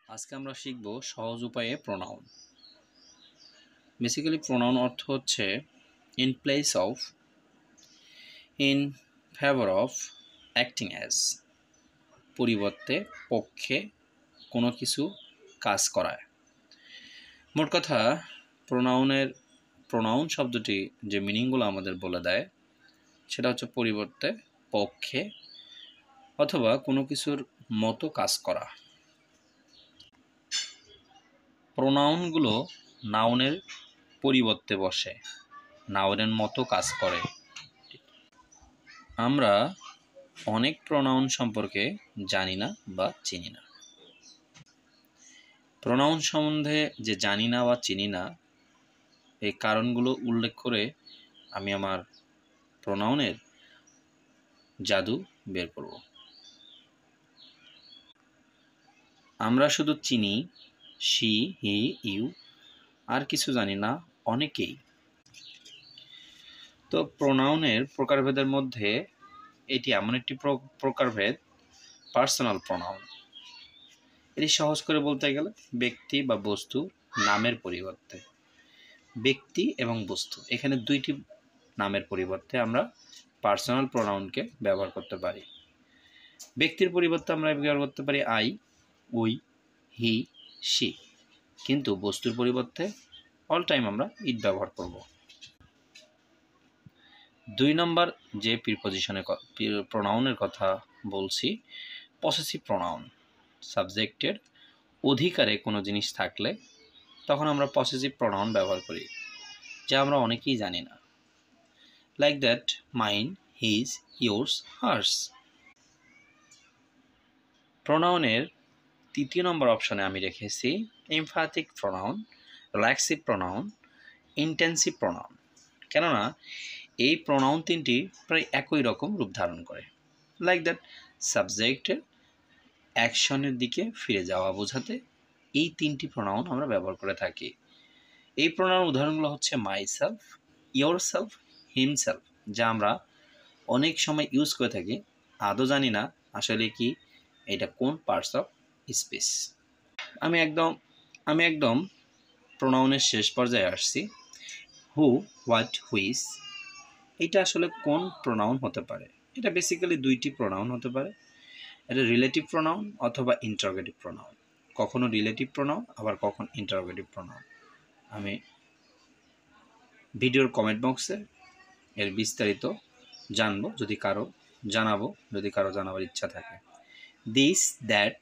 আজকে আমরা শিখব সহজ উপায়ে প্রোনাউন। বেসিক্যালি প্রোনাউন অর্থ হচ্ছে in place of, in favour of, acting as, পরিবর্তে, পক্ষে কোনো কিছু কাজ করায়। মোট কথা প্রোনাউন শব্দটি যে মিনিংগুলো আমাদের বলে দেয় সেটা হচ্ছে পরিবর্তে, পক্ষে অথবা কোনো কিছুর মতো কাজ করা। প্রোনাউনগুলো নাউনের পরিবর্তে বসে, নাউনের মতো কাজ করে। আমরা অনেক প্রোনাউন সম্পর্কে জানি না বা চিনি না। প্রোনাউন সম্বন্ধে যে জানি না বা চিনি না এই কারণগুলো উল্লেখ করে আমি আমার প্রোনাউনের জাদু বের করব। আমরা শুধু চিনি শি, হি, ইউ, আর কিছু জানি না অনেকেই। তো প্রোনাউনের প্রকারভেদের মধ্যে এটি এমন একটি প্রকারভেদ, পার্সোনাল প্রোনাউন। এটি সহজ করে বলতে গেলে ব্যক্তি বা বস্তু নামের পরিবর্তে, ব্যক্তি এবং বস্তু এখানে দুইটি নামের পরিবর্তে আমরা পার্সোনাল প্রোনাউনকে ব্যবহার করতে পারি। ব্যক্তির পরিবর্তে আমরা ব্যবহার করতে পারি আই, উই, হি, শি, কিন্তু বস্তুর পরিবর্তে অল টাইম আমরা ইট ব্যবহার করব। 2 নম্বর যে প্রোনাউনের কথা বলছি, পসেসিভ প্রোনাউন। সাবজেক্টের অধিকারে কোনো জিনিস থাকলে তখন আমরা পসেসিভ প্রোনাউন ব্যবহার করি, যা আমরা অনেকেই জানি না। Like that, mine, his, yours, hers. প্রোনাউনের 3 নম্বর অপশনে আমি রেখেছি emphatic pronoun, reflexive pronoun, intensive pronoun. কেননা এই প্রোনাউন তিনটি প্রায় একই রকম রূপ ধারণ করে। লাইক দ্যাট, সাবজেক্টের অ্যাকশনের দিকে ফিরে যাওয়া বোঝাতে এই 3টি প্রোনাউন আমরা ব্যবহার করে থাকি। এই প্রোনাউন উদাহরণগুলো হচ্ছে my self, your self, himself, যা আমরা অনেক সময় ইউজ করে থাকি, আদৌ জানি না আসলে কি এটা কোন পার্টস অফ স্পিচ। আমি একদম প্রোনাউনের শেষ পর্যায়ে আসছি। হু, হোয়াট, হুইচ, এটা আসলে কোন প্রোনাউন হতে পারে? এটা বেসিক্যালি 2টি প্রোনাউন হতে পারে। এটা রিলেটিভ প্রোনাউন অথবা ইন্টারোগেটিভ প্রোনাউন। কখনো রিলেটিভ প্রোনাউন, আবার কখন ইন্টারোগেটিভ প্রোনাউন। আমি ভিডিওর কমেন্ট বক্সে এর বিস্তারিত জানাবো যদি কারো জানাবার ইচ্ছা থাকে। This, that,